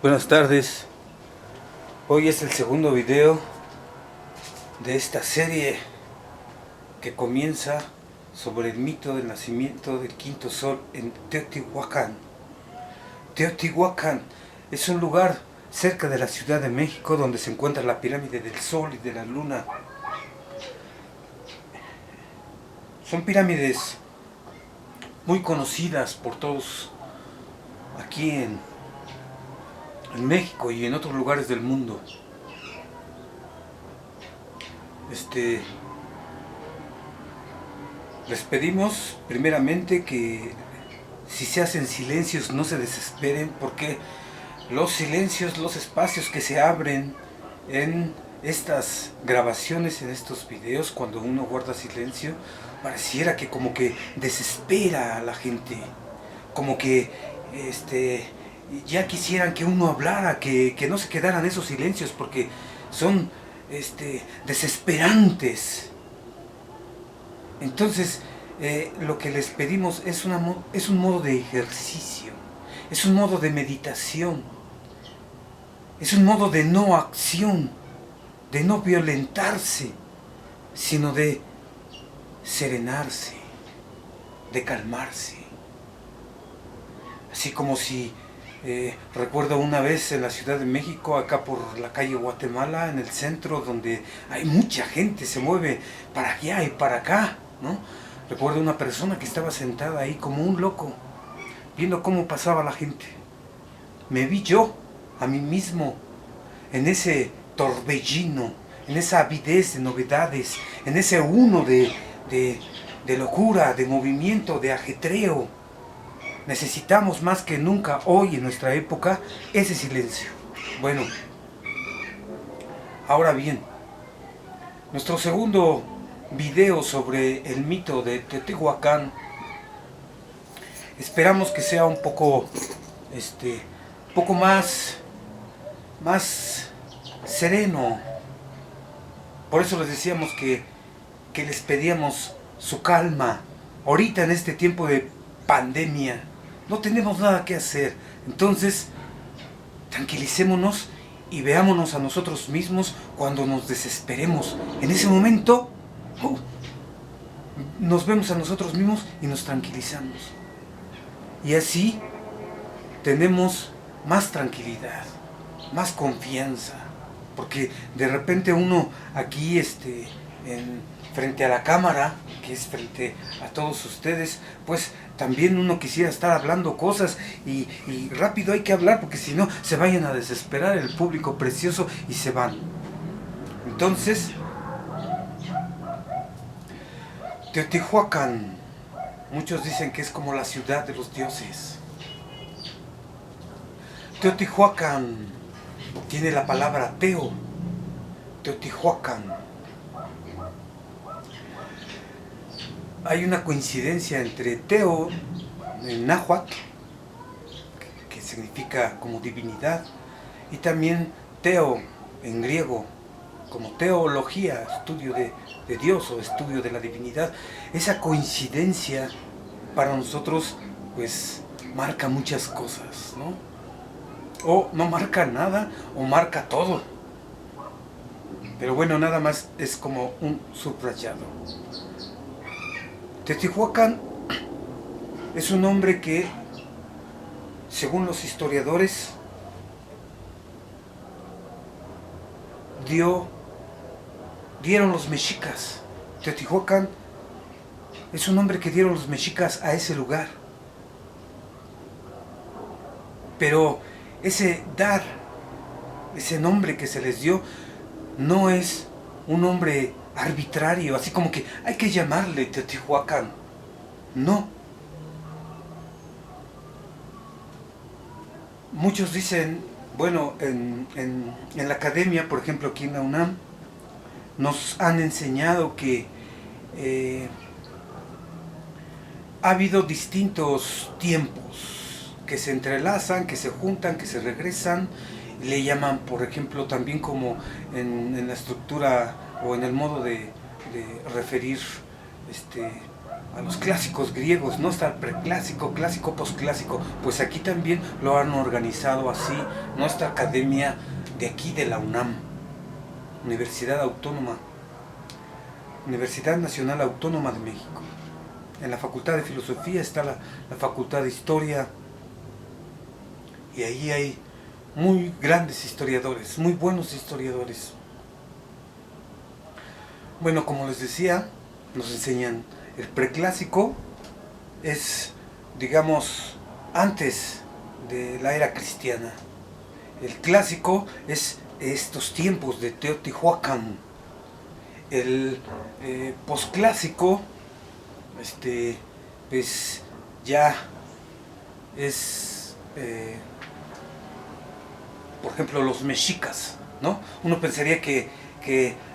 Buenas tardes, hoy es el segundo video de esta serie que comienza sobre el mito del nacimiento del quinto sol en Teotihuacán. Teotihuacán es un lugar cerca de la Ciudad de México donde se encuentra la pirámide del Sol y de la Luna. Son pirámides muy conocidas por todos aquí en México y en otros lugares del mundo. Les pedimos primeramente que si se hacen silencios no se desesperen, porque los silencios, los espacios que se abren en estas grabaciones, en estos videos, cuando uno guarda silencio, pareciera que como que desespera a la gente, como que ya quisieran que uno hablara, que no se quedaran esos silencios, porque son desesperantes. Entonces, lo que les pedimos es un modo de ejercicio, es un modo de meditación, es un modo de no acción, de no violentarse, sino de serenarse, de calmarse. Así como si, recuerdo una vez en la Ciudad de México, acá por la calle Guatemala, en el centro, donde hay mucha gente, se mueve para allá y para acá, ¿no? Recuerdo una persona que estaba sentada ahí como un loco, viendo cómo pasaba la gente. Me vi yo, a mí mismo, en ese torbellino, en esa avidez de novedades, en ese uno de locura, de movimiento, de ajetreo. Necesitamos más que nunca hoy en nuestra época ese silencio. Bueno, ahora bien, nuestro segundo video sobre el mito de Teotihuacán, esperamos que sea un poco más sereno. Por eso les decíamos que les pedíamos su calma. Ahorita en este tiempo de pandemia no tenemos nada que hacer, entonces tranquilicémonos y veámonos a nosotros mismos cuando nos desesperemos. En ese momento nos vemos a nosotros mismos y nos tranquilizamos, y así tenemos más tranquilidad, más confianza, porque de repente uno aquí frente a la cámara, que es frente a todos ustedes, pues también uno quisiera estar hablando cosas y rápido hay que hablar, porque si no se vayan a desesperar el público precioso y se van. Entonces, Teotihuacán, muchos dicen que es como la ciudad de los dioses. Teotihuacán tiene la palabra Teo, Teotihuacán. Hay una coincidencia entre Teo en náhuatl, que significa como divinidad, y también Teo en griego, como teología, estudio de Dios o estudio de la divinidad. Esa coincidencia para nosotros pues marca muchas cosas, ¿no? O no marca nada, o marca todo. Pero bueno, nada más es como un subrayado. Teotihuacán es un nombre que, según los historiadores, dieron los mexicas. Teotihuacán es un nombre que dieron los mexicas a ese lugar. Pero ese nombre que se les dio no es un nombre arbitrario, así como que hay que llamarle Teotihuacán. No. Muchos dicen, bueno, en la academia, por ejemplo aquí en la UNAM, nos han enseñado que ha habido distintos tiempos que se entrelazan, que se juntan, que se regresan. Le llaman, por ejemplo, también como en la estructura o en el modo de referir a los clásicos griegos, ¿no? Está el preclásico, clásico, posclásico. Pues aquí también lo han organizado así nuestra academia de aquí de la UNAM, Universidad Nacional Autónoma de México. En la Facultad de Filosofía está la Facultad de Historia, y ahí hay muy grandes historiadores, muy buenos historiadores. Bueno, como les decía, nos enseñan el preclásico, es, digamos, antes de la era cristiana. El clásico es estos tiempos de Teotihuacán. El posclásico, pues ya es, por ejemplo, los mexicas, ¿no? Uno pensaría que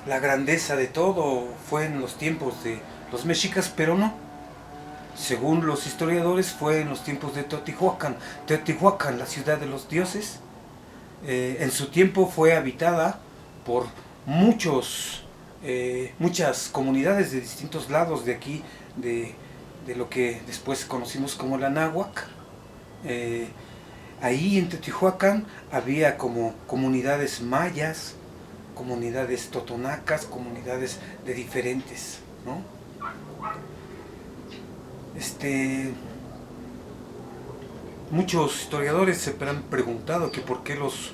la grandeza de todo fue en los tiempos de los mexicas, pero no. Según los historiadores, fue en los tiempos de Teotihuacán. Teotihuacán, la ciudad de los dioses, en su tiempo fue habitada por muchas comunidades de distintos lados de aquí, de lo que después conocimos como la Náhuac. Ahí en Teotihuacán había como comunidades mayas, comunidades totonacas, comunidades de diferentes, ¿no? Muchos historiadores se han preguntado que por qué los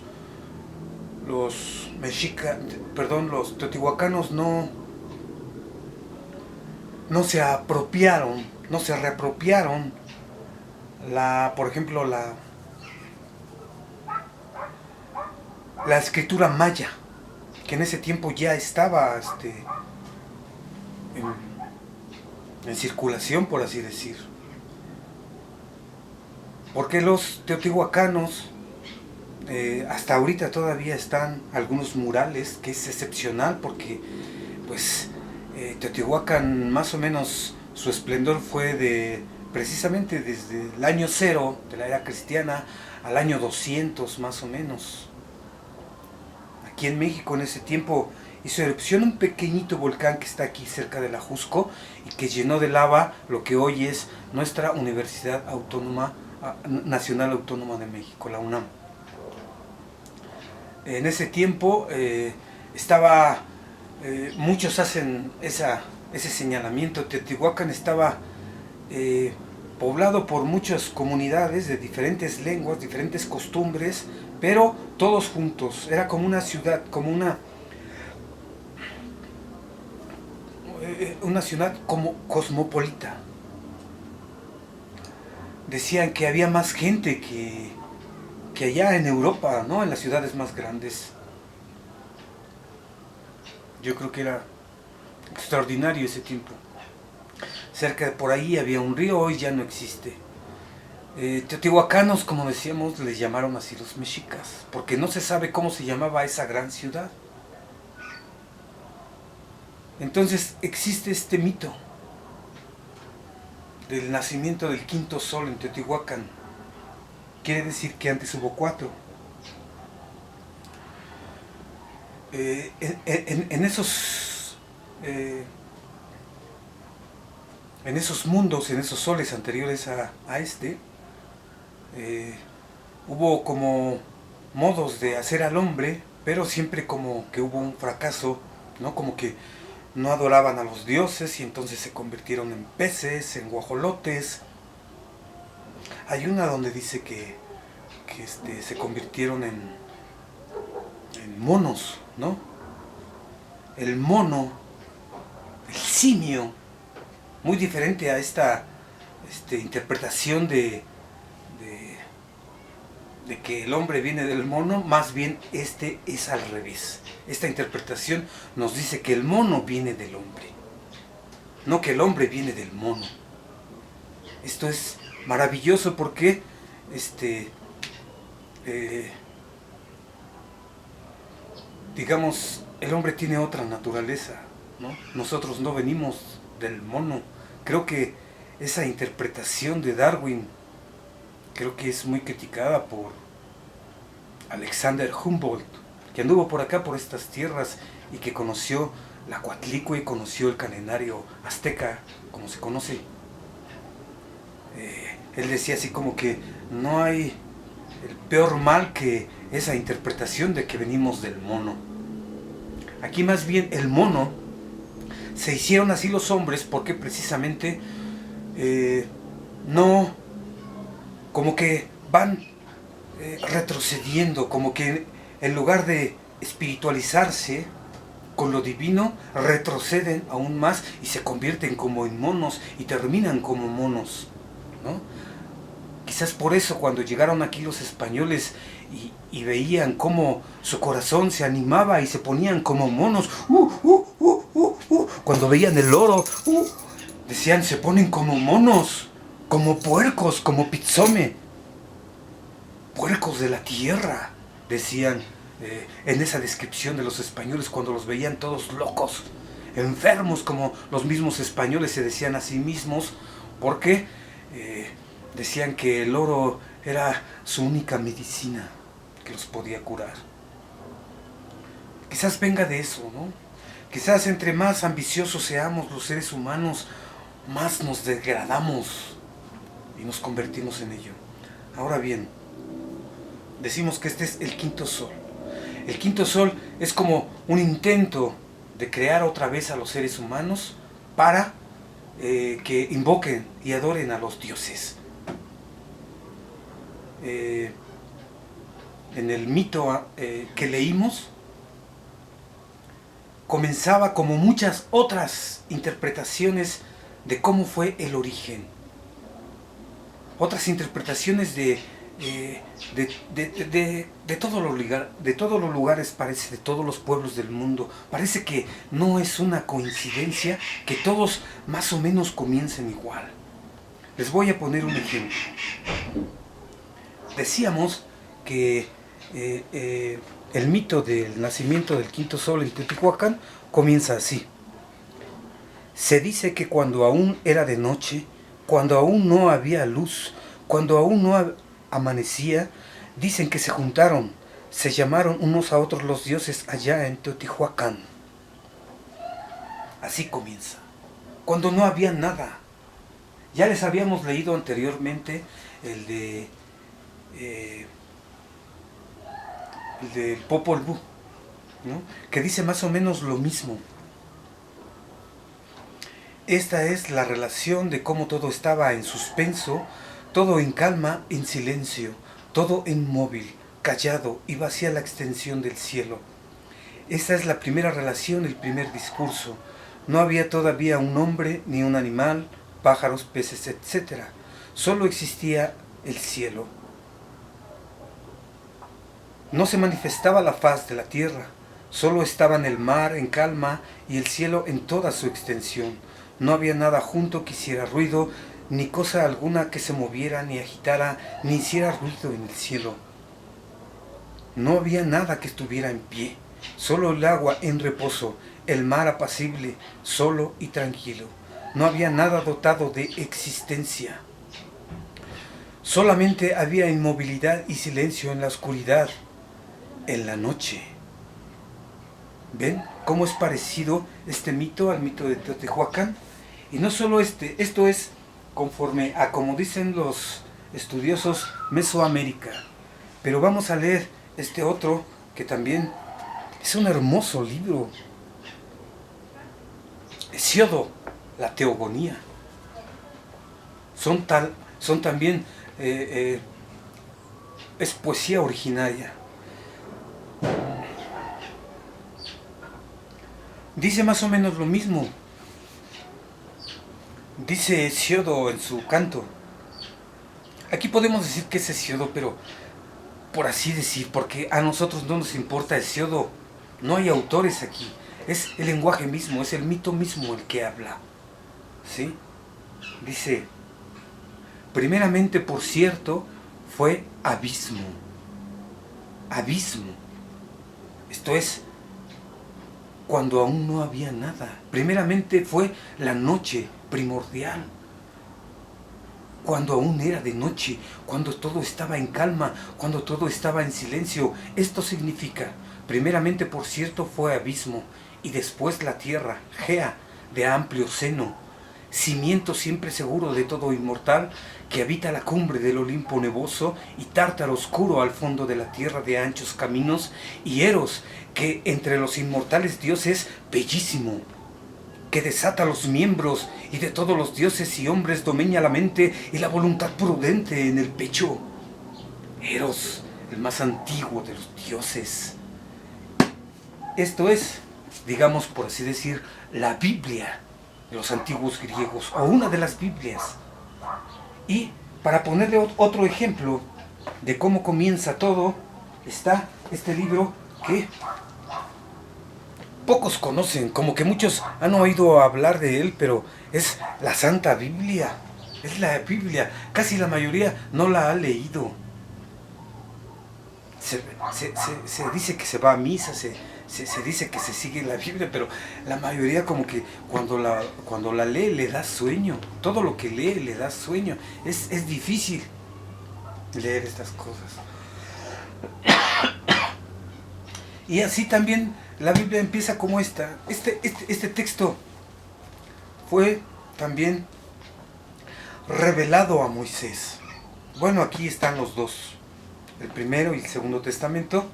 teotihuacanos no se apropiaron, no se reapropiaron por ejemplo, la escritura maya, que en ese tiempo ya estaba en circulación, por así decir. Porque los teotihuacanos, hasta ahorita todavía están algunos murales, que es excepcional porque pues Teotihuacán más o menos su esplendor fue precisamente desde el año 0 de la era cristiana al año 200 más o menos. Aquí en México en ese tiempo hizo erupción un pequeñito volcán que está aquí cerca de la Jusco y que llenó de lava lo que hoy es nuestra Universidad Nacional Autónoma de México, la UNAM. En ese tiempo muchos hacen ese señalamiento. Teotihuacán estaba poblado por muchas comunidades de diferentes lenguas, diferentes costumbres, pero todos juntos. Era como una ciudad, como una ciudad como cosmopolita. Decían que había más gente que allá en Europa, ¿no? En las ciudades más grandes. Yo creo que era extraordinario ese tiempo. Cerca de por ahí había un río, hoy ya no existe. Teotihuacanos, como decíamos, les llamaron así los mexicas, porque no se sabe cómo se llamaba esa gran ciudad. Entonces existe este mito del nacimiento del quinto sol en Teotihuacán. Quiere decir que antes hubo 4. En esos mundos, en esos soles anteriores a este, hubo como modos de hacer al hombre, pero siempre como que hubo un fracaso, ¿no? Como que no adoraban a los dioses y entonces se convirtieron en peces, en guajolotes. Hay una donde dice que se convirtieron en monos, ¿no? El mono, el simio, muy diferente a esta interpretación de que el hombre viene del mono. Más bien es al revés. Esta interpretación nos dice que el mono viene del hombre, no que el hombre viene del mono. Esto es maravilloso porque digamos, el hombre tiene otra naturaleza, ¿no? Nosotros no venimos del mono. Creo que esa interpretación de Darwin creo que es muy criticada por Alexander Humboldt, que anduvo por acá, por estas tierras, y que conoció la Coatlicue y conoció el calendario azteca, como se conoce. Él decía así como que no hay el peor mal que esa interpretación de que venimos del mono. Aquí más bien el mono se hicieron así los hombres porque precisamente no, como que van retrocediendo, como que en lugar de espiritualizarse con lo divino, retroceden aún más y se convierten como en monos y terminan como monos, ¿no? Quizás por eso cuando llegaron aquí los españoles y veían cómo su corazón se animaba y se ponían como monos, cuando veían el oro, decían, se ponen como monos, como puercos, como pizome, puercos de la tierra, decían en esa descripción de los españoles cuando los veían todos locos, enfermos, como los mismos españoles se decían a sí mismos, porque decían que el oro era su única medicina que los podía curar. Quizás venga de eso, ¿no? Quizás entre más ambiciosos seamos los seres humanos, más nos degradamos y nos convertimos en ello. Ahora bien, decimos que este es el quinto sol. El quinto sol es como un intento de crear otra vez a los seres humanos para que invoquen y adoren a los dioses. En el mito que leímos, comenzaba como muchas otras interpretaciones de cómo fue el origen. Otras interpretaciones de todos los lugares, parece, de todos los pueblos del mundo. Parece que no es una coincidencia que todos más o menos comiencen igual. Les voy a poner un ejemplo. Decíamos que el mito del nacimiento del quinto sol en Teotihuacán comienza así. Se dice que cuando aún era de noche, cuando aún no había luz, cuando aún no amanecía, dicen que se juntaron, se llamaron unos a otros los dioses allá en Teotihuacán. Así comienza. Cuando no había nada. Ya les habíamos leído anteriormente el de Popol Vuh, ¿no? Que dice más o menos lo mismo. Esta es la relación de cómo todo estaba en suspenso, todo en calma, en silencio, todo inmóvil, callado y vacía la extensión del cielo. Esta es la primera relación, el primer discurso. No había todavía un hombre, ni un animal, pájaros, peces, etc. Solo existía el cielo. No se manifestaba la faz de la tierra, solo estaban el mar en calma y el cielo en toda su extensión. No había nada junto que hiciera ruido, ni cosa alguna que se moviera, ni agitara, ni hiciera ruido en el cielo. No había nada que estuviera en pie, solo el agua en reposo, el mar apacible, solo y tranquilo. No había nada dotado de existencia. Solamente había inmovilidad y silencio en la oscuridad, en la noche. ¿Ven cómo es parecido este mito al mito de Teotihuacán? Y no solo esto es conforme a como dicen los estudiosos Mesoamérica. Pero vamos a leer este otro que también es un hermoso libro. Hesíodo, la Teogonía. Son también es poesía originaria. Dice más o menos lo mismo. Dice Hesíodo en su canto. Aquí podemos decir que es Hesíodo, pero por así decir, porque a nosotros no nos importa Hesíodo. No hay autores aquí. Es el lenguaje mismo, es el mito mismo el que habla. ¿Sí? Dice, primeramente, por cierto, fue abismo. Abismo. Esto es, cuando aún no había nada. Primeramente fue la noche primordial. Cuando aún era de noche, cuando todo estaba en calma, cuando todo estaba en silencio. Esto significa, primeramente, por cierto, fue abismo, y después la tierra, Gea, de amplio seno, cimiento siempre seguro de todo inmortal, que habita la cumbre del Olimpo nevoso y Tártaro oscuro al fondo de la tierra de anchos caminos, y Eros, que entre los inmortales dioses bellísimo, que desata los miembros y de todos los dioses y hombres domeña la mente y la voluntad prudente en el pecho. Eros, el más antiguo de los dioses. Esto es, digamos por así decir, la Biblia de los antiguos griegos, o una de las Biblias. Y para ponerle otro ejemplo de cómo comienza todo, está este libro que pocos conocen, como que muchos han oído hablar de él, pero es la Santa Biblia. Es la Biblia. Casi la mayoría no la ha leído. Se dice que se va a misa, se dice que se sigue la Biblia, pero la mayoría como que cuando la lee le da sueño. Todo lo que lee le da sueño. Es difícil leer estas cosas. Y así también la Biblia empieza como esta. Este texto fue también revelado a Moisés. Bueno, aquí están los dos, el primero y el segundo testamento,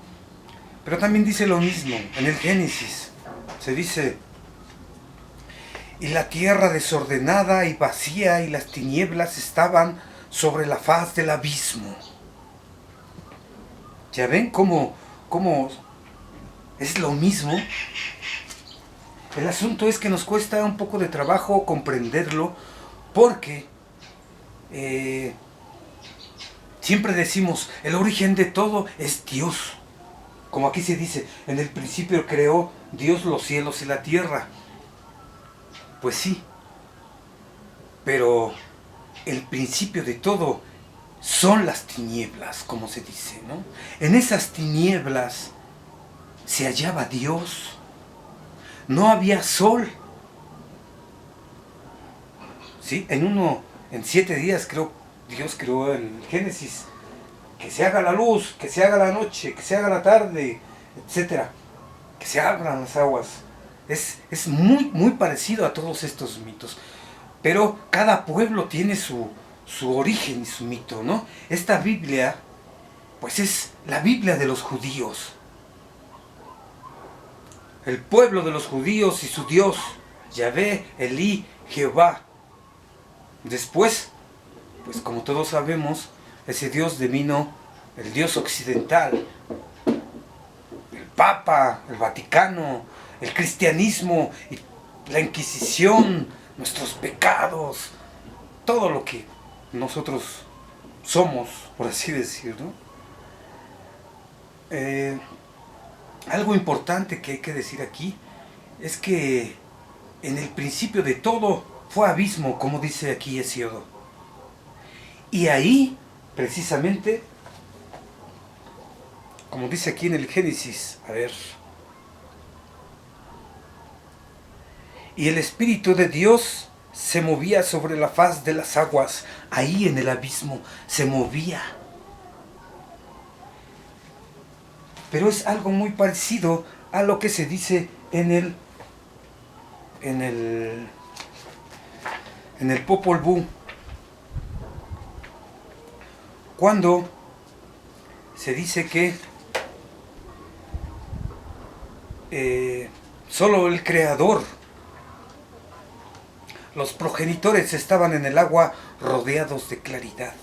pero también dice lo mismo en el Génesis. Se dice: y la tierra desordenada y vacía y las tinieblas estaban sobre la faz del abismo. ¿Ya ven cómo es lo mismo? El asunto es que nos cuesta un poco de trabajo comprenderlo, porque siempre decimos, el origen de todo es Dios. Como aquí se dice, en el principio creó Dios los cielos y la tierra. Pues sí, pero el principio de todo son las tinieblas, como se dice, ¿no? En esas tinieblas se hallaba Dios. No había sol. ¿Sí? En 7 días Dios creó el Génesis. Que se haga la luz, que se haga la noche, que se haga la tarde, etc. Que se abran las aguas. Es muy parecido a todos estos mitos. Pero cada pueblo tiene su origen y su mito, ¿no? Esta Biblia, pues es la Biblia de los judíos. El pueblo de los judíos y su Dios, Yahvé, Elí, Jehová. Después, pues como todos sabemos, ese Dios devino el Dios occidental, el Papa, el Vaticano, el cristianismo, y la Inquisición, nuestros pecados, todo lo que nosotros somos, por así decirlo. Algo importante que hay que decir aquí es que en el principio de todo fue abismo, como dice aquí Hesíodo. Y ahí, precisamente, como dice aquí en el Génesis, a ver. Y el Espíritu de Dios se movía sobre la faz de las aguas. Ahí en el abismo se movía. Pero es algo muy parecido a lo que se dice en el Popol Vuh, cuando se dice que solo el Creador, los progenitores estaban en el agua rodeados de claridad,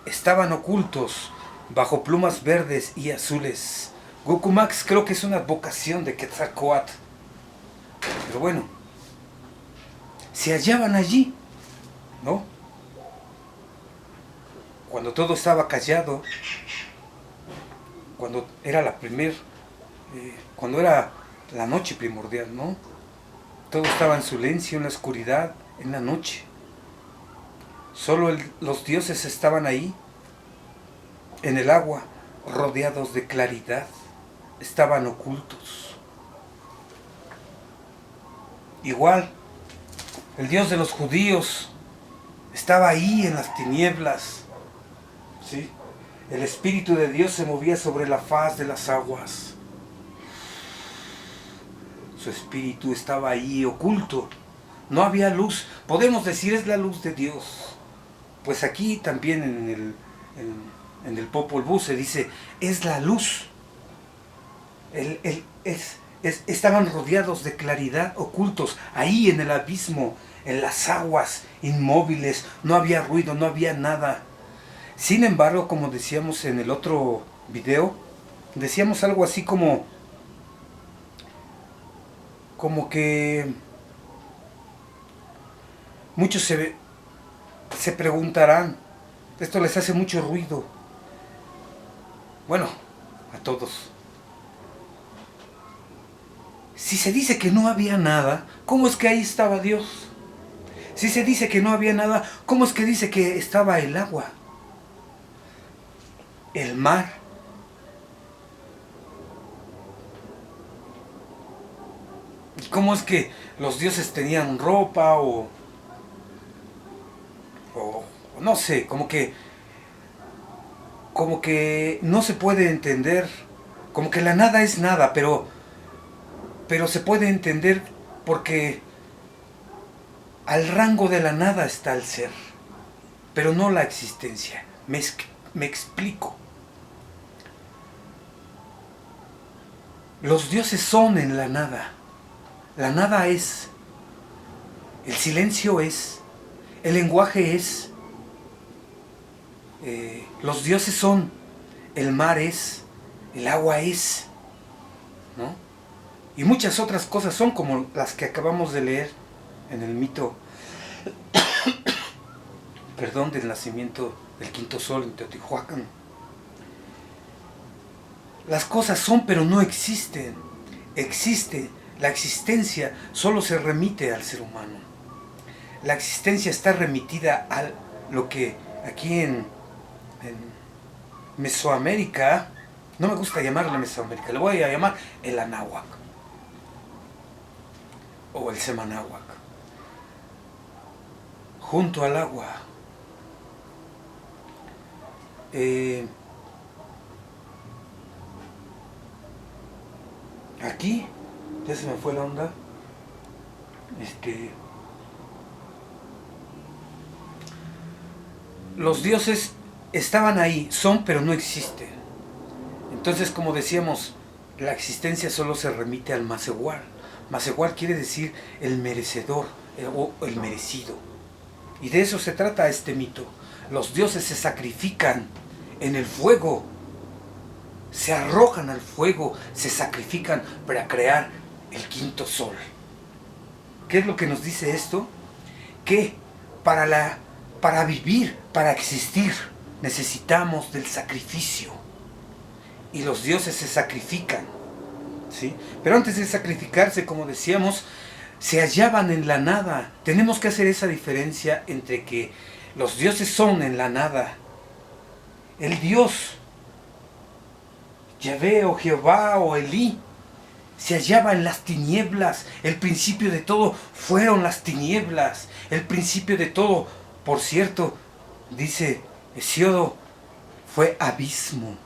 estaban ocultos bajo plumas verdes y azules. Gucumax creo que es una advocación de Quetzalcóatl. Pero bueno, se hallaban allí, ¿no? Cuando todo estaba callado, cuando era cuando era la noche primordial, ¿no? Todo estaba en silencio, en la oscuridad, en la noche. Solo los dioses estaban ahí, en el agua, rodeados de claridad, estaban ocultos. Igual, el Dios de los judíos estaba ahí en las tinieblas, ¿sí? El Espíritu de Dios se movía sobre la faz de las aguas. Su Espíritu estaba ahí oculto, no había luz. Podemos decir es la luz de Dios. Pues aquí también en el Popol Vuh se dice es la luz. Estaban rodeados de claridad, ocultos, ahí en el abismo, en las aguas, inmóviles, no había ruido, no había nada. Sin embargo, como decíamos en el otro video, decíamos algo así como que muchos se preguntarán, esto les hace mucho ruido. Bueno, a todos. Si se dice que no había nada, ¿cómo es que ahí estaba Dios? Si se dice que no había nada, ¿cómo es que dice que estaba el agua? El mar. ¿Y cómo es que los dioses tenían ropa o no sé, como que no se puede entender, como que la nada es nada, pero se puede entender porque al rango de la nada está el ser, pero no la existencia. Me explico. Los dioses son en la nada. La nada es. El silencio es. El lenguaje es. Los dioses son. El mar es. El agua es. ¿No? Y muchas otras cosas son como las que acabamos de leer en el mito, perdón, del nacimiento del quinto sol en Teotihuacán. Las cosas son pero no existen. Existe. La existencia solo se remite al ser humano. La existencia está remitida a lo que aquí en Mesoamérica, no me gusta llamarle Mesoamérica, le voy a llamar el Anáhuac o el Semanáhuac. Junto al agua. Aquí, ya se me fue la onda. Los dioses estaban ahí, son pero no existen. Entonces, como decíamos, la existencia solo se remite al Masehual. Masehual quiere decir el merecedor o el merecido. Y de eso se trata este mito. Los dioses se sacrifican en el fuego, se arrojan al fuego, se sacrifican para crear el quinto sol. ¿Qué es lo que nos dice esto? Que para vivir, para existir, necesitamos del sacrificio. Y los dioses se sacrifican, ¿sí? Pero antes de sacrificarse, como decíamos, se hallaban en la nada. Tenemos que hacer esa diferencia entre que los dioses son en la nada. El Dios, Yahvé o Jehová o Elí, se hallaba en las tinieblas. El principio de todo fueron las tinieblas. El principio de todo, por cierto, dice Hesíodo, fue abismo.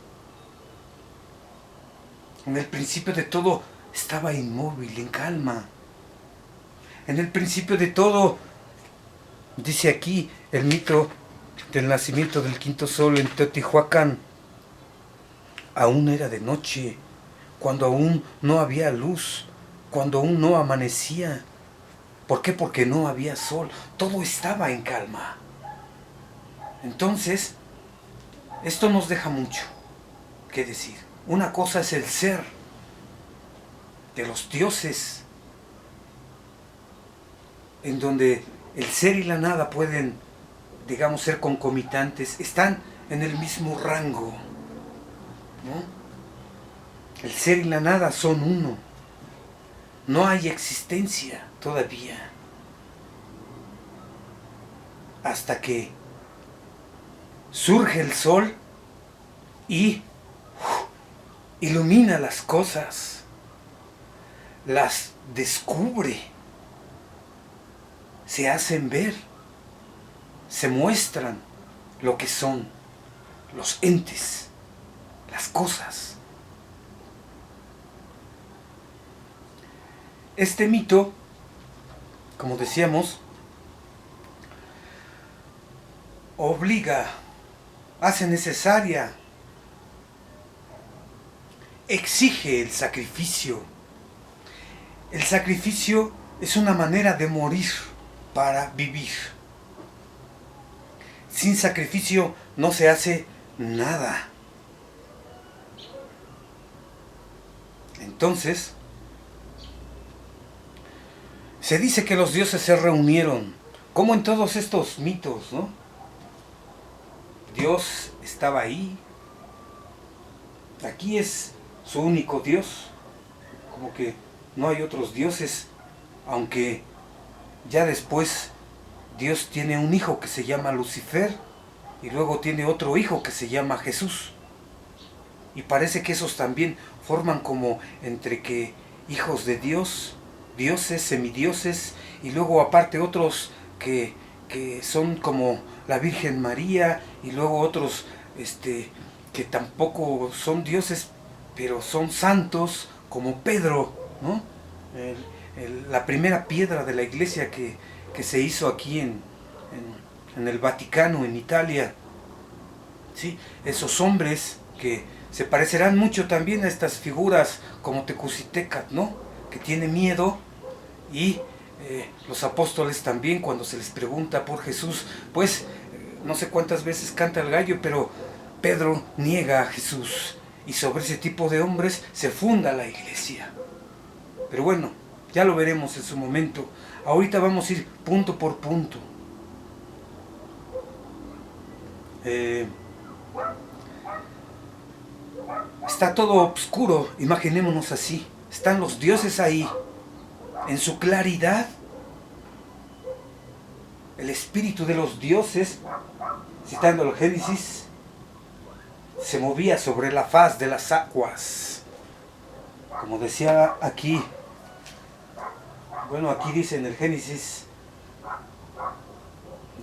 En el principio de todo estaba inmóvil, en calma. En el principio de todo, dice aquí el mito del nacimiento del quinto sol en Teotihuacán, aún era de noche, cuando aún no había luz, cuando aún no amanecía. ¿Por qué? Porque no había sol, todo estaba en calma. Entonces, esto nos deja mucho que decir. Una cosa es el ser de los dioses, en donde el ser y la nada pueden, digamos, ser concomitantes, están en el mismo rango, ¿no? El ser y la nada son uno. No hay existencia todavía. Hasta que surge el sol y ilumina las cosas, las descubre, se hacen ver, se muestran lo que son los entes, las cosas. Este mito como decíamos, obliga, hace necesaria, exige el sacrificio. El sacrificio es una manera de morir para vivir. Sin sacrificio no se hace nada. Entonces, se dice que los dioses se reunieron, como en todos estos mitos, ¿no? Dios estaba ahí. Aquí es su único Dios. Como que no hay otros dioses, aunque ya después Dios tiene un hijo que se llama Lucifer y luego tiene otro hijo que se llama Jesús. Y parece que esos también forman como entre que hijos de Dios, dioses, semidioses, y luego aparte otros que son como la Virgen María, y luego otros que tampoco son dioses, pero son santos, como Pedro, ¿no? La primera piedra de la iglesia que se hizo aquí en el Vaticano, en Italia. ¿Sí? Esos hombres que se parecerán mucho también a estas figuras como Tecusitecatl, ¿no? Que tiene miedo, y los apóstoles también, cuando se les pregunta por Jesús, pues no sé cuántas veces canta el gallo, pero Pedro niega a Jesús, y sobre ese tipo de hombres se funda la iglesia. Pero bueno, ya lo veremos en su momento. Ahorita vamos a ir punto por punto. Está todo oscuro, imaginémonos así. Están los dioses ahí, en su claridad. El espíritu de los dioses, citando el Génesis, se movía sobre la faz de las aguas. Como decía aquí, bueno, aquí dice en el Génesis,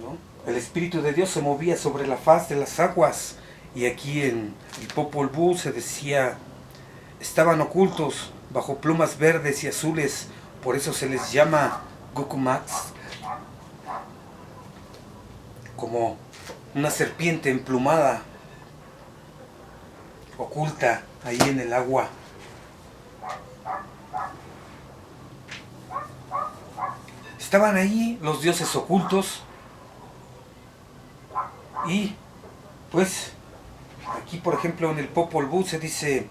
¿no? El espíritu de Dios se movía sobre la faz de las aguas. Y aquí en el Popol Vuh se decía, estaban ocultos bajo plumas verdes y azules, por eso se les llama Gucumax, como una serpiente emplumada, oculta ahí en el agua. Estaban ahí los dioses ocultos, y pues aquí por ejemplo en el Popol Vuh se dice,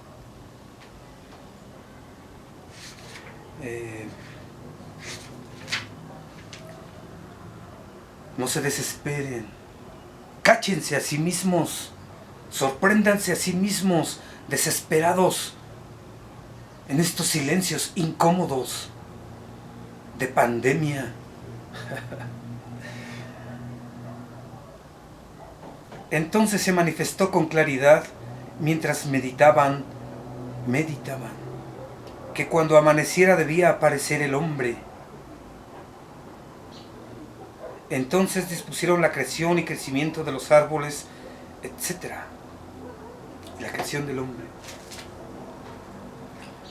no se desesperen, cáchense a sí mismos, sorpréndanse a sí mismos, desesperados, en estos silencios incómodos de pandemia. Entonces se manifestó con claridad mientras meditaban, que cuando amaneciera debía aparecer el hombre. Entonces dispusieron la creación y crecimiento de los árboles, etc. La creación del hombre.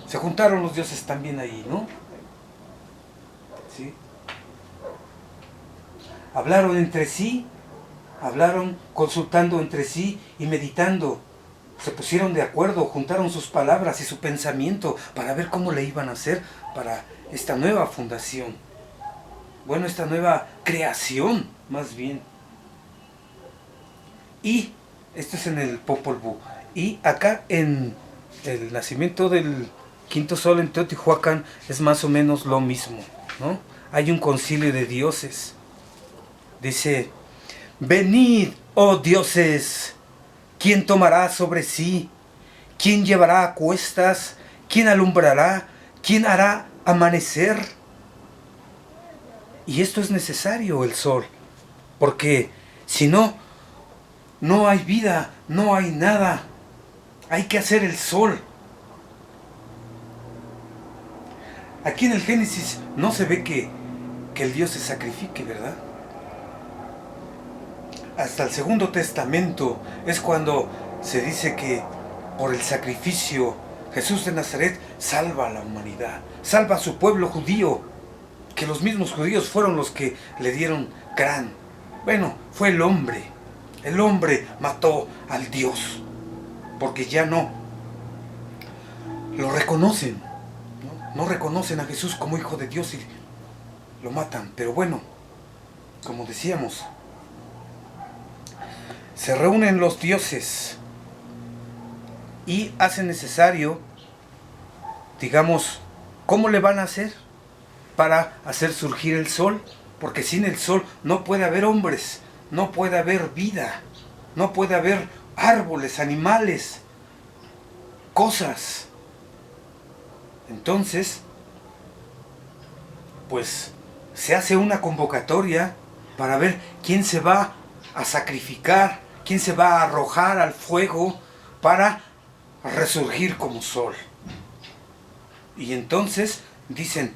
Se juntaron los dioses también ahí, ¿no? ¿Sí? Hablaron entre sí, hablaron consultando entre sí y meditando. Se pusieron de acuerdo, juntaron sus palabras y su pensamiento para ver cómo le iban a hacer para esta nueva fundación. Bueno, esta nueva creación, más bien. Y esto es en el Popol Vuh. Y acá en el nacimiento del quinto sol en Teotihuacán es más o menos lo mismo, ¿no? Hay un concilio de dioses. Dice, venid, oh dioses, ¿quién tomará sobre sí? ¿Quién llevará a cuestas? ¿Quién alumbrará? ¿Quién hará amanecer? Y esto es necesario, el sol, porque si no, no hay vida, no hay nada. Hay que hacer el sol. Aquí en el Génesis no se ve que el Dios se sacrifique, ¿verdad? Hasta el Segundo Testamento es cuando se dice que por el sacrificio Jesús de Nazaret salva a la humanidad, salva a su pueblo judío. que los mismos judíos fueron los que le dieron gran. Bueno, fue el hombre. El hombre mató al Dios, porque ya no lo reconocen, no reconocen a Jesús como Hijo de Dios y lo matan. Pero bueno, como decíamos, se reúnen los dioses y hacen necesario, digamos, ¿cómo le van a hacer para hacer surgir el sol? Porque sin el sol no puede haber hombres, no puede haber vida, no puede haber árboles, animales, cosas. Entonces, pues se hace una convocatoria para ver quién se va a sacrificar, quién se va a arrojar al fuego para resurgir como sol. Y entonces dicen: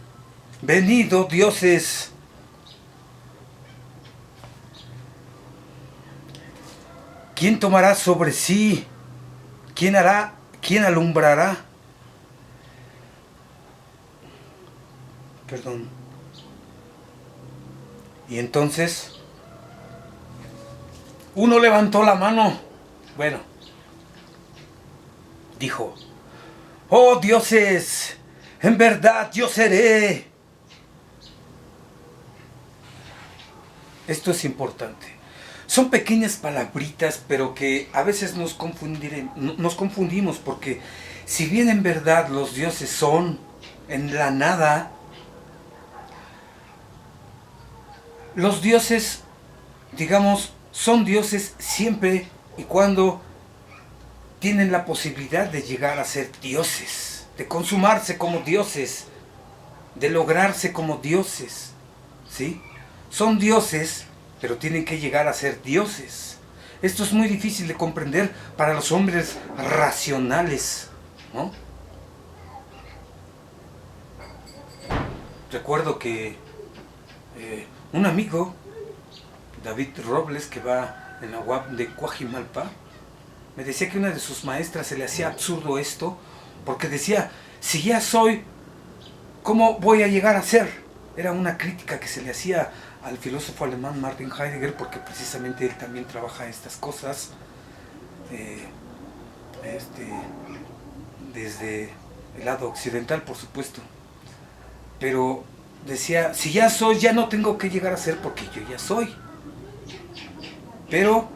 venid, oh dioses, ¿quién tomará sobre sí? ¿Quién hará? ¿Quién alumbrará? Perdón. Y entonces uno levantó la mano. Bueno, dijo: oh dioses, en verdad yo seré. Esto es importante. Son pequeñas palabritas, pero que a veces nos confundimos, porque si bien en verdad los dioses son en la nada, los dioses, digamos, son dioses siempre y cuando tienen la posibilidad de llegar a ser dioses, de consumarse como dioses, de lograrse como dioses, ¿sí? Son dioses, pero tienen que llegar a ser dioses. Esto es muy difícil de comprender para los hombres racionales, ¿no? Recuerdo que un amigo, David Robles, que va en la UAP de Coajimalpa, me decía que una de sus maestras se le hacía absurdo esto, porque decía: si ya soy, ¿cómo voy a llegar a ser? Era una crítica que se le hacía al filósofo alemán Martin Heidegger, porque precisamente él también trabaja estas cosas desde el lado occidental, por supuesto. Pero decía: si ya soy, ya no tengo que llegar a ser, porque yo ya soy. Pero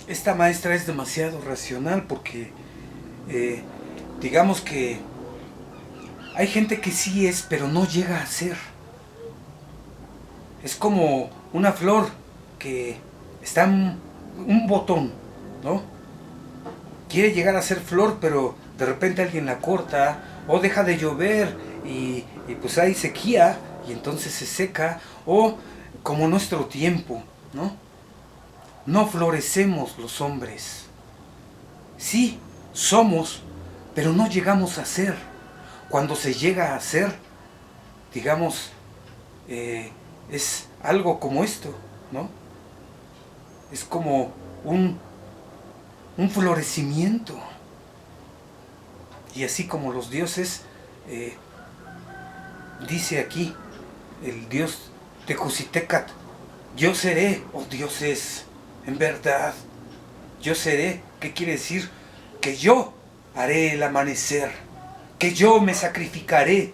esta maestra es demasiado racional, porque digamos que hay gente que sí es, pero no llega a ser. Es como una flor que está en un botón, ¿no? Quiere llegar a ser flor, pero de repente alguien la corta, o deja de llover y pues hay sequía y entonces se seca, o como nuestro tiempo, ¿no? No florecemos los hombres. Sí, somos, pero no llegamos a ser. Cuando se llega a ser, digamos, es algo como esto, ¿no? Es como un florecimiento. Y así como los dioses, dice aquí el dios Tecusitecat: yo seré, oh dioses, en verdad, yo seré. ¿Qué quiere decir? Que yo haré el amanecer, que yo me sacrificaré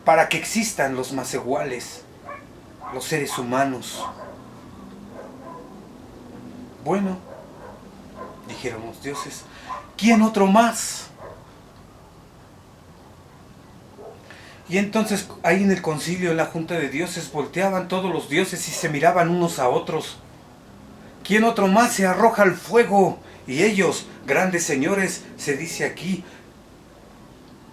para que existan los más iguales, los seres humanos. Bueno, dijeron los dioses, ¿quién otro más? Y entonces ahí en el concilio, en la junta de dioses, volteaban todos los dioses y se miraban unos a otros. ¿Quién otro más se arroja al fuego? Y ellos, grandes señores, se dice aquí,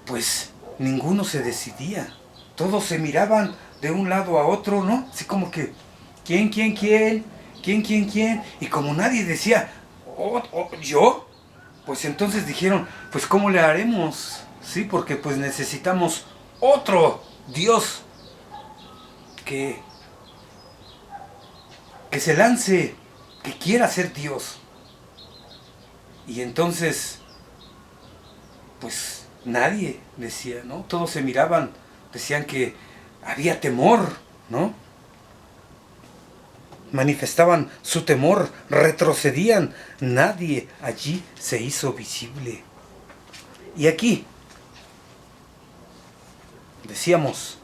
pues ninguno se decidía. Todos se miraban de un lado a otro, ¿no? Así como que, ¿quién? Y como nadie decía: ¿yo? Pues entonces dijeron: pues ¿cómo le haremos? Sí, porque pues necesitamos otro Dios que se lance, que quiera ser Dios. Y entonces, pues Nadie decía, ¿no? Todos se miraban, decían que había temor, ¿no? Manifestaban su temor, retrocedían. Nadie allí se hizo visible. Y aquí, decíamos,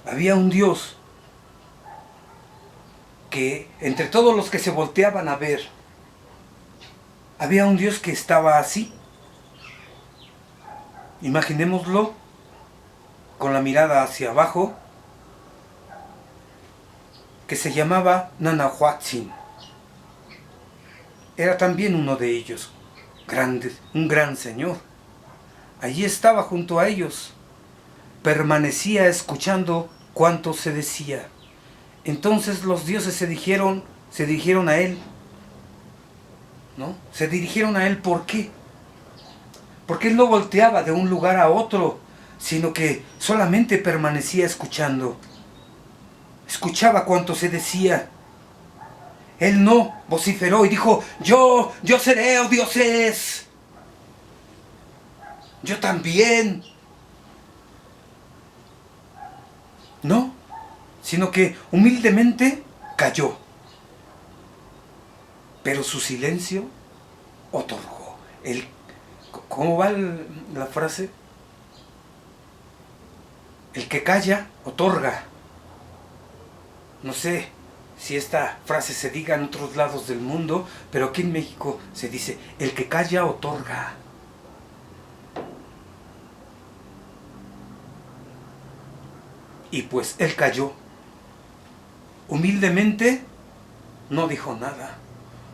había un Dios que entre todos los que se volteaban a ver, había un Dios que estaba así. Imaginémoslo con la mirada hacia abajo, que se llamaba Nanahuatzin. Era también uno de ellos, grande, un gran señor. Allí estaba junto a ellos, permanecía escuchando cuanto se decía. Entonces los dioses se dirigieron a él, ¿no? Se dirigieron a él, ¿por qué? Porque él no volteaba de un lugar a otro, sino que solamente permanecía escuchando. Escuchaba cuanto se decía. Él no vociferó y dijo, yo seré, oh dioses. Yo también. No, sino que humildemente calló. Pero su silencio otorgó. ¿Cómo va la frase? El que calla, otorga. No sé si esta frase se diga en otros lados del mundo, pero aquí en México se dice, el que calla, otorga. Y pues él calló. Humildemente no dijo nada.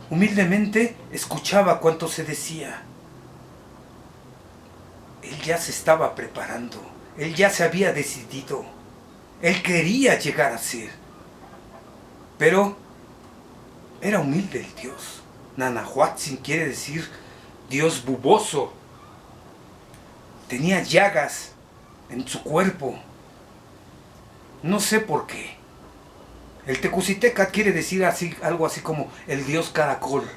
Humildemente escuchaba cuanto se decía. Él ya se estaba preparando. Él ya se había decidido. Él quería llegar a ser. Pero era humilde el Dios. Nanahuatzin quiere decir Dios buboso. Tenía llagas en su cuerpo. No sé por qué. El Tecuciteca quiere decir algo así como el Dios caracol.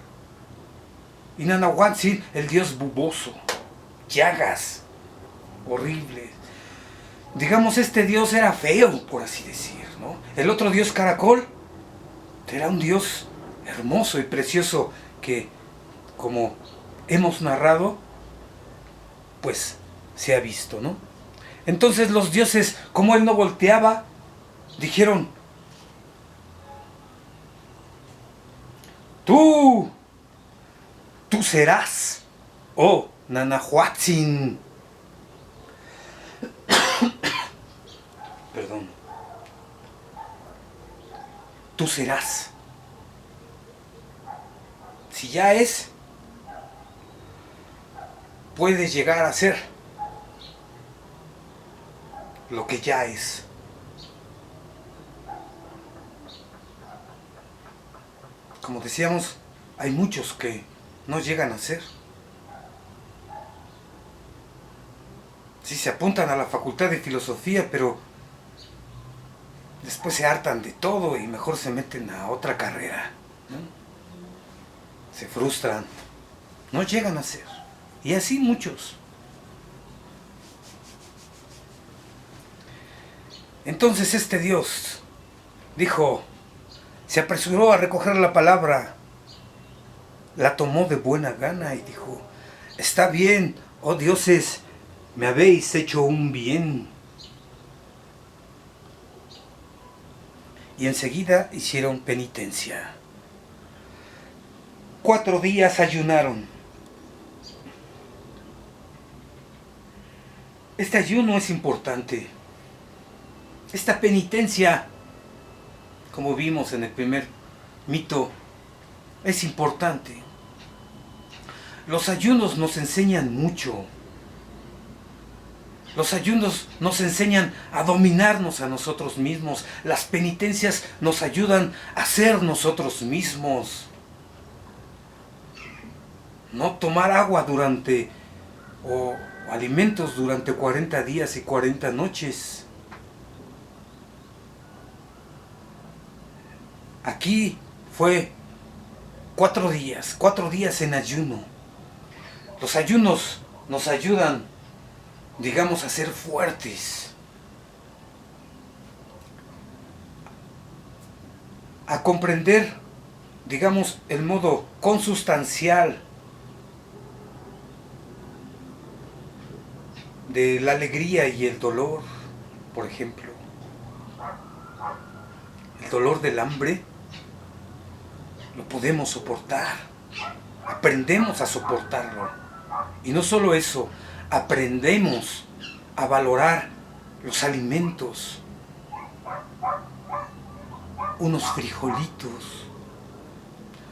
Y Nanahuatzin, el Dios buboso. Llagas horribles. Digamos, este Dios era feo, por así decir, ¿no? El otro Dios caracol era un Dios hermoso y precioso que, como hemos narrado, pues se ha visto, ¿no? Entonces los dioses, como él no volteaba, dijeron, tú serás, oh Nanahuatzin. Perdón. Tú serás. Si ya es, puedes llegar a ser lo que ya es. Como decíamos, hay muchos que no llegan a ser. Sí, se apuntan a la facultad de filosofía, pero después se hartan de todo y mejor se meten a otra carrera, ¿no? Se frustran, no llegan a ser. Y así muchos. Entonces este Dios dijo, se apresuró a recoger la palabra, la tomó de buena gana y dijo, está bien, oh dioses, me habéis hecho un bien. Y enseguida hicieron penitencia. 4 días ayunaron. Este ayuno es importante. Esta penitencia, como vimos en el primer mito, es importante. Los ayunos nos enseñan mucho. Los ayunos nos enseñan a dominarnos a nosotros mismos. Las penitencias nos ayudan a ser nosotros mismos. No tomar agua o alimentos durante 40 días y 40 noches. Aquí fue 4 días en ayuno. Los ayunos nos ayudan, digamos, a ser fuertes, a comprender, digamos, el modo consustancial de la alegría y el dolor. Por ejemplo, el dolor del hambre lo podemos soportar, aprendemos a soportarlo. Y no solo eso, aprendemos a valorar los alimentos, unos frijolitos,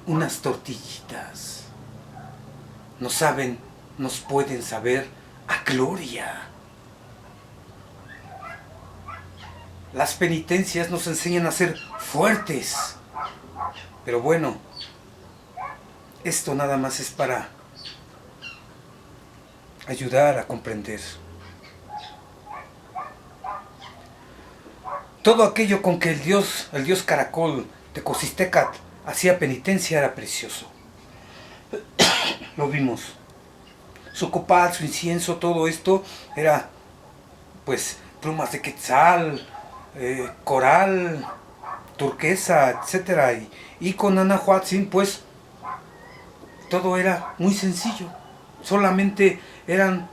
unas tortillitas, nos pueden saber a gloria. Las penitencias nos enseñan a ser fuertes. Pero bueno, esto nada más es para ayudar a comprender. Todo aquello con que el dios caracol Tecocistecat hacía penitencia era precioso. Lo vimos. Su copal, su incienso, todo esto era, pues, plumas de quetzal, coral, turquesa, etcétera. Y con Anahuatzin, pues, todo era muy sencillo. Solamente eran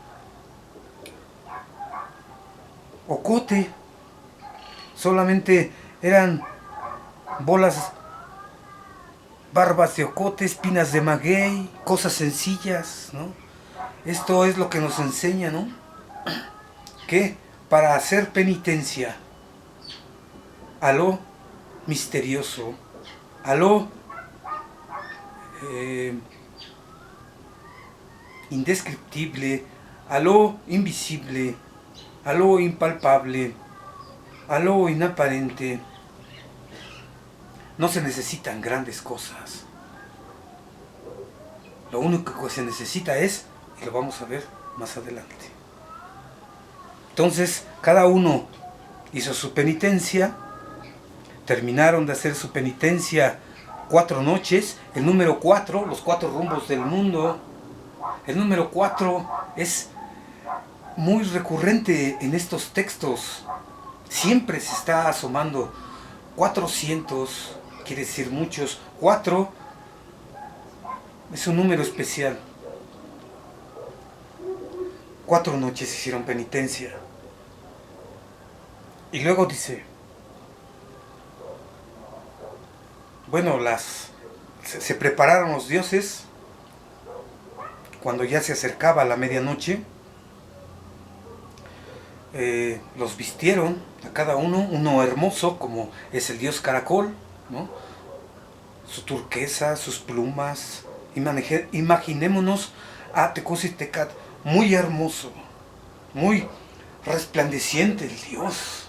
ocote, solamente eran bolas, barbas de ocote, espinas de maguey, cosas sencillas, ¿no? Esto es lo que nos enseña, ¿no? Que para hacer penitencia a lo misterioso, a lo indescriptible, a lo invisible, a lo impalpable, a lo inaparente, no se necesitan grandes cosas. Lo único que se necesita es, y lo vamos a ver más adelante. Entonces, cada uno hizo su penitencia, terminaron de hacer su penitencia 4 noches, el número 4, los 4 rumbos del mundo. El número 4 es muy recurrente en estos textos, siempre se está asomando. 400, quiere decir muchos. 4 es un número especial. 4 noches hicieron penitencia. Y luego dice, bueno, se prepararon los dioses cuando ya se acercaba la medianoche. Los vistieron a cada uno hermoso, como es el dios caracol, ¿no? Su turquesa, sus plumas. Imaginémonos a Tecocistecat muy hermoso, muy resplandeciente el dios.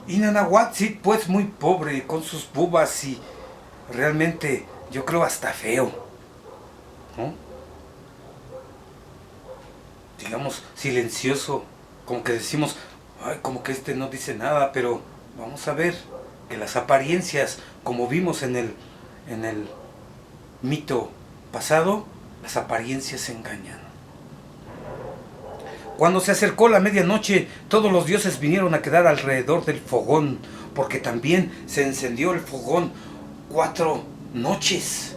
Y Nanahuatzin, pues muy pobre, con sus bubas y realmente, yo creo, hasta feo, ¿no? Digamos, silencioso, como que decimos, ay, como que este no dice nada, pero vamos a ver que las apariencias, como vimos en el mito pasado, las apariencias engañan. Cuando se acercó la medianoche, todos los dioses vinieron a quedar alrededor del fogón, porque también se encendió el fogón 4 noches.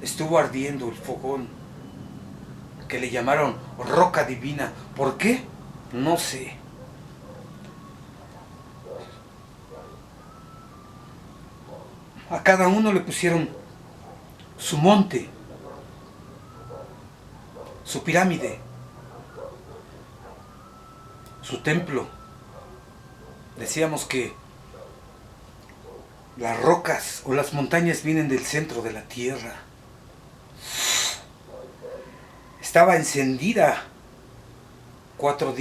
Estuvo ardiendo el fogón, que le llamaron roca divina. ¿Por qué? No sé. A cada uno le pusieron su monte, su pirámide, su templo. Decíamos que las rocas o las montañas vienen del centro de la tierra. Estaba encendida 4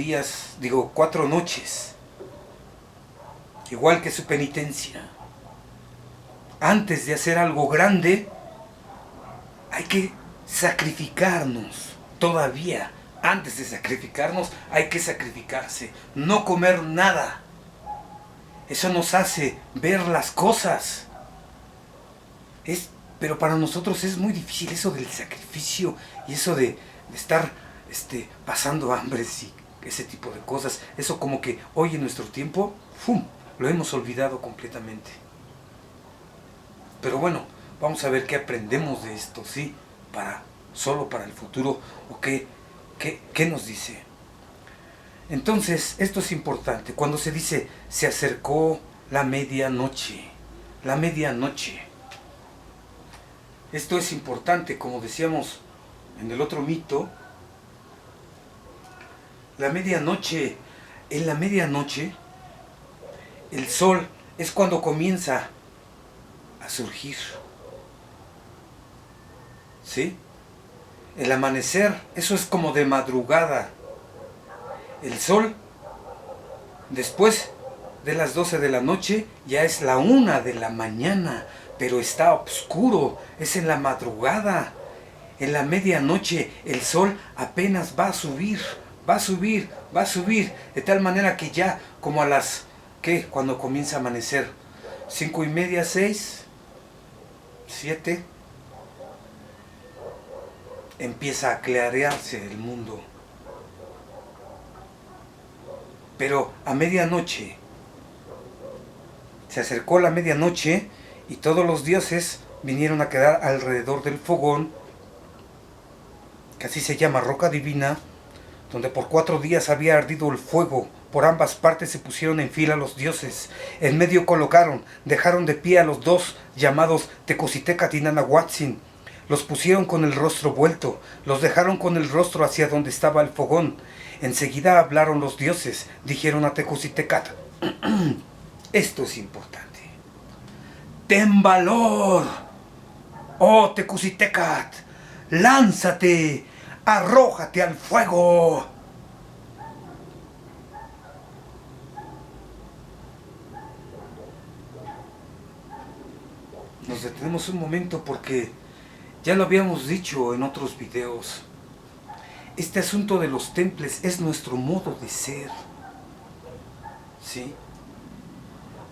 noches, igual que su penitencia. Antes de hacer algo grande, hay que sacrificarnos. Todavía, antes de sacrificarnos, hay que sacrificarse. No comer nada. Eso nos hace ver las cosas. Pero para nosotros es muy difícil eso del sacrificio y eso de estar pasando hambres y ese tipo de cosas. Eso como que hoy en nuestro tiempo, ¡fum!, lo hemos olvidado completamente. Pero bueno, vamos a ver qué aprendemos de esto, ¿sí? Solo para el futuro, o qué nos dice. Entonces, esto es importante. Cuando se dice, se acercó la medianoche. La medianoche. Esto es importante, como decíamos en el otro mito. La medianoche, en la medianoche, el sol es cuando comienza a surgir. ¿Sí? El amanecer, eso es como de madrugada. El sol, después de las 12 de la noche, ya es la 1 de la mañana, pero está oscuro, es en la madrugada. En la medianoche el sol apenas va a subir, va a subir, va a subir, de tal manera que ya como a las, cuando comienza a amanecer, 5:30, 6, 7, empieza a clarearse el mundo. Pero a medianoche, se acercó la medianoche y todos los dioses vinieron a quedar alrededor del fogón, que así se llama roca divina, donde por 4 días había ardido el fuego. Por ambas partes se pusieron en fila los dioses. En medio dejaron de pie a los dos llamados Tecocitecat y Nanahuatzin. Los pusieron con el rostro vuelto, los dejaron con el rostro hacia donde estaba el fogón. Enseguida hablaron los dioses, dijeron a Tecocitecat: esto es importante. ¡Ten valor, oh Tecocitecat! ¡Lánzate! ¡Arrójate al fuego! Nos detenemos un momento porque ya lo habíamos dicho en otros videos. Este asunto de los temples es nuestro modo de ser. ¿Sí?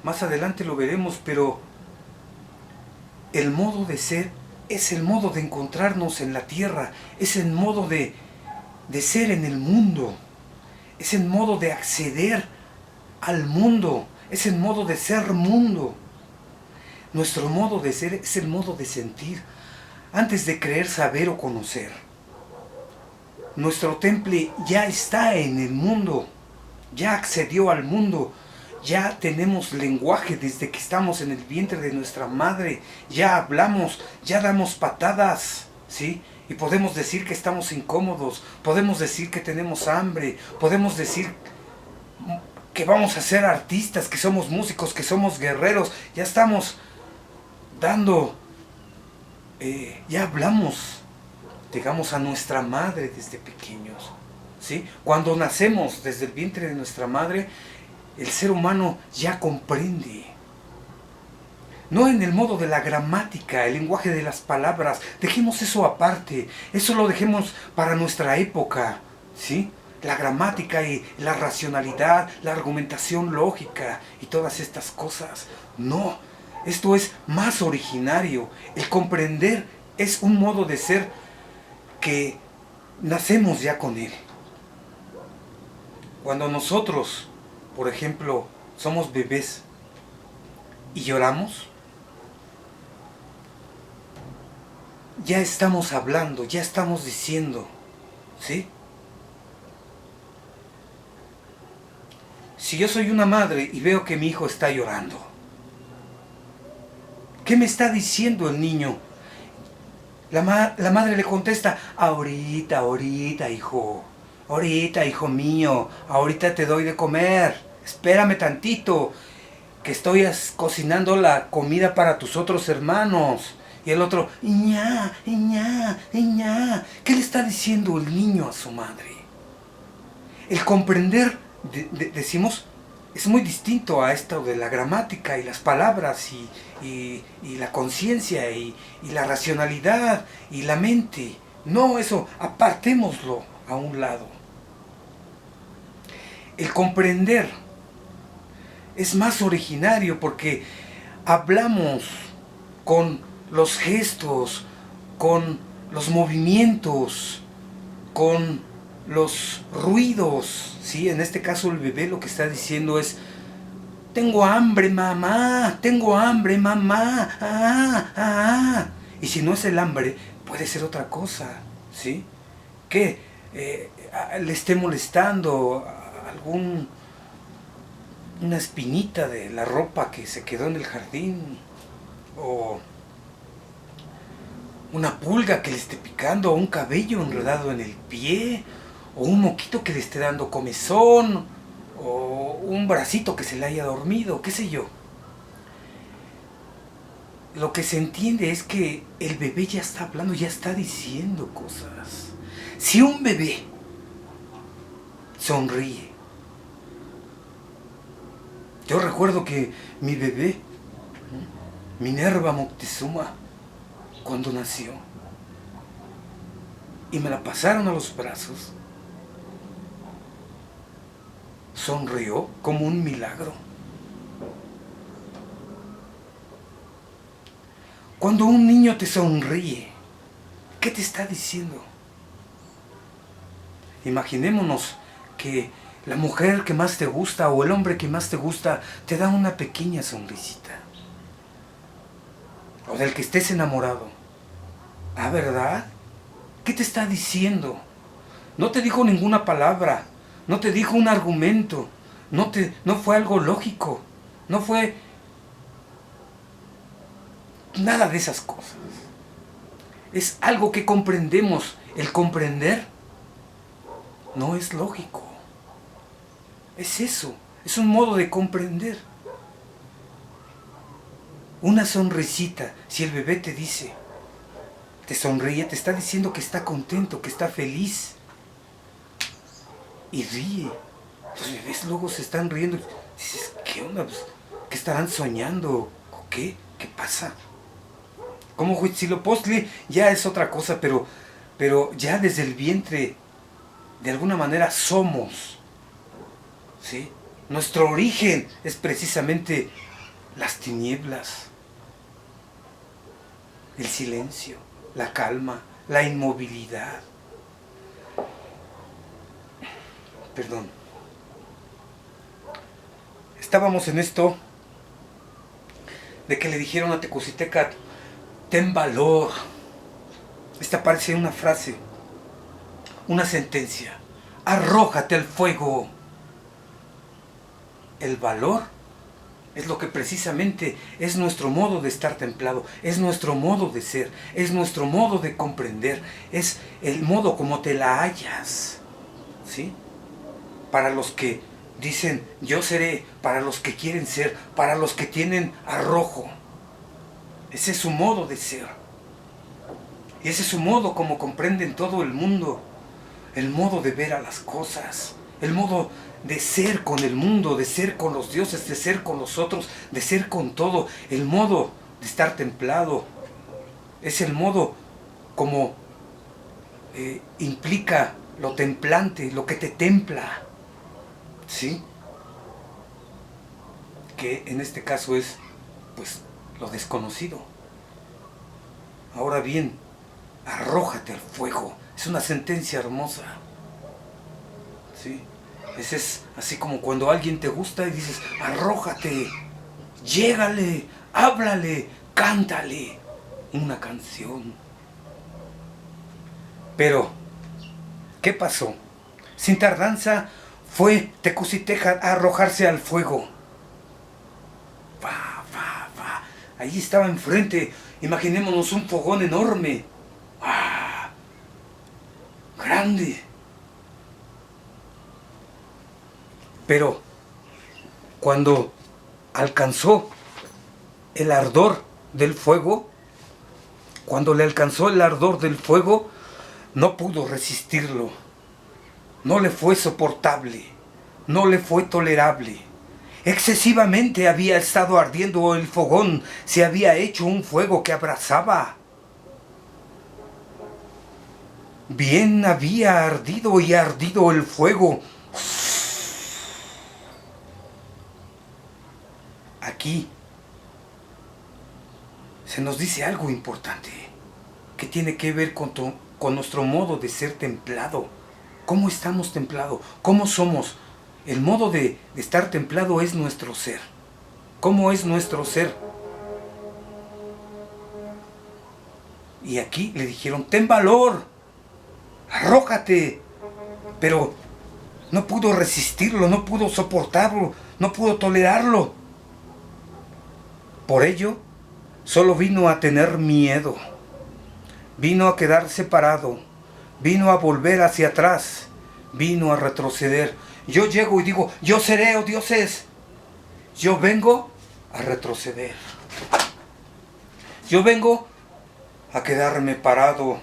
Más adelante lo veremos, pero el modo de ser es el modo de encontrarnos en la tierra, es el modo de ser en el mundo, es el modo de acceder al mundo, es el modo de ser mundo. Nuestro modo de ser es el modo de sentir, antes de creer, saber o conocer. Nuestro temple ya está en el mundo, ya accedió al mundo, ya tenemos lenguaje desde que estamos en el vientre de nuestra madre, ya hablamos, ya damos patadas, ¿sí? Y podemos decir que estamos incómodos, podemos decir que tenemos hambre, podemos decir que vamos a ser artistas, que somos músicos, que somos guerreros, ya estamos dando, ya hablamos, llegamos a nuestra madre desde pequeños, ¿sí? Cuando nacemos desde el vientre de nuestra madre, el ser humano ya comprende. No en el modo de la gramática, el lenguaje de las palabras, dejemos eso aparte, eso lo dejemos para nuestra época, ¿sí? La gramática y la racionalidad, la argumentación lógica y todas estas cosas. No, esto es más originario. El comprender es un modo de ser que nacemos ya con él. Cuando nosotros, por ejemplo, somos bebés y lloramos, ya estamos hablando, ya estamos diciendo, ¿sí? Si yo soy una madre y veo que mi hijo está llorando, ¿qué me está diciendo el niño? La madre le contesta: ahorita, ahorita, hijo. Ahorita, hijo mío. Ahorita te doy de comer. Espérame tantito, que estoy cocinando la comida para tus otros hermanos. Y el otro: ña, ña, ña. ¿Qué le está diciendo el niño a su madre? El comprender, decimos, es muy distinto a esto de la gramática y las palabras y la conciencia y la racionalidad y la mente. No, eso apartémoslo a un lado. El comprender es más originario porque hablamos con los gestos, con los movimientos, con los ruidos, ¿sí? En este caso el bebé lo que está diciendo es: tengo hambre, mamá, tengo hambre, mamá, Y si no es el hambre, puede ser otra cosa, ¿sí? Que le esté molestando una espinita de la ropa que se quedó en el jardín, o una pulga que le esté picando, o un cabello enredado en el pie, o un moquito que le esté dando comezón, o un bracito que se le haya dormido, qué sé yo. Lo que se entiende es que el bebé ya está hablando, ya está diciendo cosas. Si un bebé sonríe, yo recuerdo que mi bebé, Minerva Moctezuma, cuando nació y me la pasaron a los brazos, sonrió como un milagro. Cuando un niño te sonríe, ¿qué te está diciendo? Imaginémonos que la mujer que más te gusta o el hombre que más te gusta te da una pequeña sonrisita. O del que estés enamorado. ¿Ah, verdad? ¿Qué te está diciendo? No te dijo ninguna palabra, no te dijo un argumento, no fue algo lógico, no fue nada de esas cosas. Es algo que comprendemos. El comprender no es lógico. Es eso, es un modo de comprender. Una sonrisita, si el bebé te dice, te sonríe, te está diciendo que está contento, que está feliz. Y ríe. Los bebés luego se están riendo. Dices, ¿qué onda? Pues, ¿qué estarán soñando? ¿O qué? ¿Qué pasa? Como Huitzilopochtli ya es otra cosa, pero ya desde el vientre, de alguna manera somos, ¿sí? Nuestro origen es precisamente las tinieblas, el silencio, la calma, la inmovilidad. Perdón. Estábamos en esto de que le dijeron a Tecocitecatl: ten valor. Esta parece una frase, una sentencia. Arrójate al fuego. El valor es lo que precisamente es nuestro modo de estar templado, es nuestro modo de ser, es nuestro modo de comprender, es el modo como te la hallas, ¿sí? Para los que dicen yo seré, para los que quieren ser, para los que tienen arrojo. Ese es su modo de ser. Y ese es su modo como comprenden todo el mundo. El modo de ver a las cosas. El modo de ser con el mundo, de ser con los dioses, de ser con los otros, de ser con todo. El modo de estar templado. Es el modo como implica lo templante, lo que te templa. ¿Sí? Que en este caso es, pues, lo desconocido. Ahora bien, arrójate al fuego. Es una sentencia hermosa. ¿Sí? Ese es así como cuando alguien te gusta y dices, arrójate, llégale, háblale, cántale una canción. Pero, ¿qué pasó? Sin tardanza fue Tecocitecatl a arrojarse al fuego. Ahí estaba enfrente. Imaginémonos un fogón enorme. Grande. Pero cuando alcanzó el ardor del fuego, cuando le alcanzó el ardor del fuego, no pudo resistirlo. No le fue soportable. No le fue tolerable. Excesivamente había estado ardiendo el fogón, se había hecho un fuego que abrasaba. Bien había ardido y ardido el fuego. aquí se nos dice algo importante que tiene que ver con nuestro modo de ser templado. ¿Cómo estamos templados? ¿Cómo somos? El modo de estar templado es nuestro ser. ¿Cómo es nuestro ser? Y aquí le dijeron, ten valor, arrójate. Pero no pudo resistirlo, no pudo soportarlo, no pudo tolerarlo. Por ello, solo vino a tener miedo. Vino a quedar separado. Vino a volver hacia atrás. Vino a retroceder. Yo llego y digo, yo seré, oh dioses. Yo vengo a retroceder. Yo vengo a quedarme parado.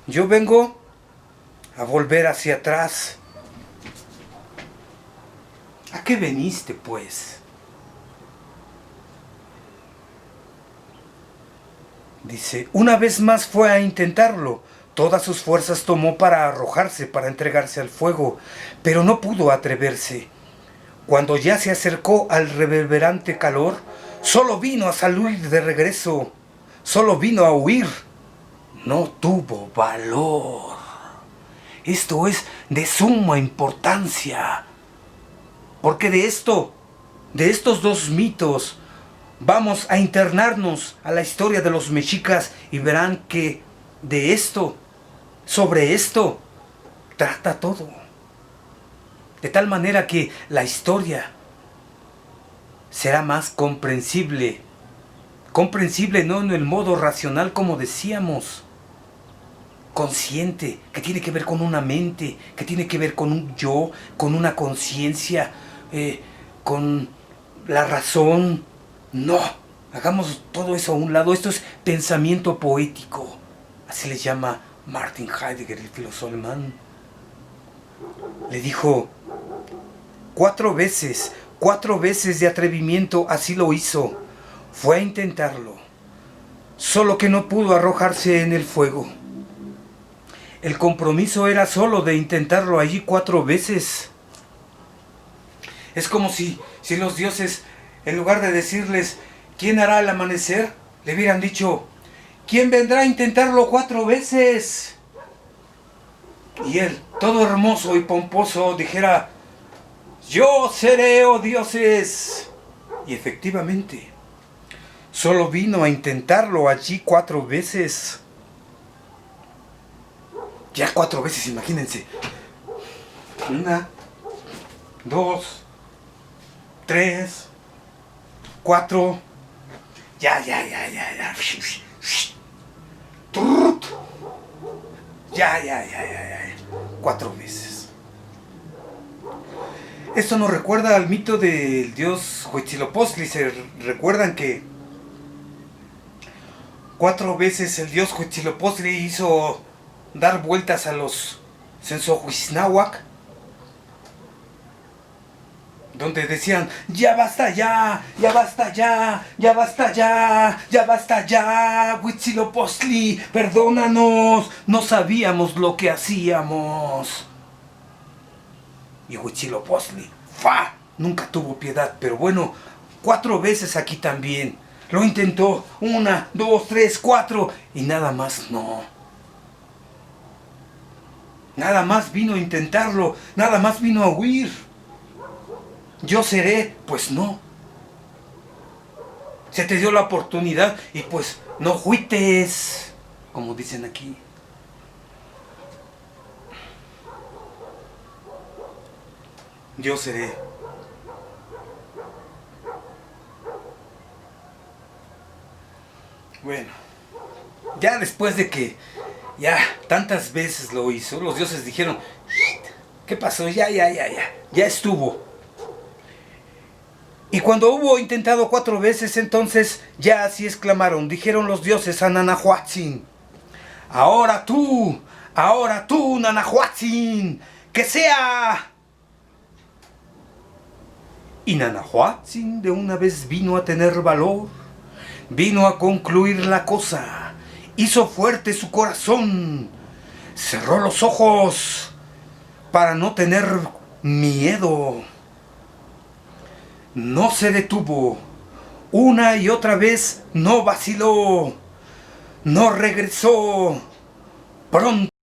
Yo vengo a volver hacia atrás. ¿A qué veniste, pues? Dice, una vez más fue a intentarlo. Todas sus fuerzas tomó para arrojarse, para entregarse al fuego, pero no pudo atreverse. Cuando ya se acercó al reverberante calor, solo vino a salir de regreso, solo vino a huir. No tuvo valor. Esto es de suma importancia, porque de estos dos mitos, vamos a internarnos a la historia de los mexicas y verán que sobre esto, trata todo. De tal manera que la historia será más comprensible. Comprensible no en el modo racional como decíamos. Consciente, que tiene que ver con una mente, que tiene que ver con un yo, con una conciencia, con la razón. No, hagamos todo eso a un lado. Esto es pensamiento poético. Así le llama Martin Heidegger, el filósofo alemán. Le dijo, 4 veces de atrevimiento así lo hizo. Fue a intentarlo, solo que no pudo arrojarse en el fuego. El compromiso era solo de intentarlo allí 4 veces. Es como si los dioses, en lugar de decirles, ¿quién hará el amanecer?, le hubieran dicho, ¿quién vendrá a intentarlo 4 veces? Y él, todo hermoso y pomposo, dijera, yo seré, oh dioses. Y efectivamente, solo vino a intentarlo allí 4 veces. Ya 4 veces, imagínense. 1, 2, 3, 4. Ya. Ya. 4 veces. Esto nos recuerda al mito del dios Huitzilopochtli. ¿Se recuerdan que 4 veces el dios Huitzilopochtli hizo dar vueltas a los Censohuiznahuac? Donde decían, ya basta ya, Huitzilopochtli, perdónanos, no sabíamos lo que hacíamos. Y Huitzilopochtli, nunca tuvo piedad, pero bueno, 4 veces aquí también. Lo intentó, 1, 2, 3, 4, y nada más no. Nada más vino a intentarlo, nada más vino a huir. Yo seré, pues no. Se te dio la oportunidad y pues no juites, como dicen aquí. Yo seré. Bueno, ya después de que ya tantas veces lo hizo, los dioses dijeron, ¿qué pasó? Ya estuvo. Y cuando hubo intentado 4 veces, entonces ya así exclamaron, dijeron los dioses a Nanahuatzin, ahora tú, Nanahuatzin, que sea. Y Nanahuatzin de una vez vino a tener valor, vino a concluir la cosa, hizo fuerte su corazón, cerró los ojos para no tener miedo. no se detuvo, una y otra vez no vaciló, no regresó, pronto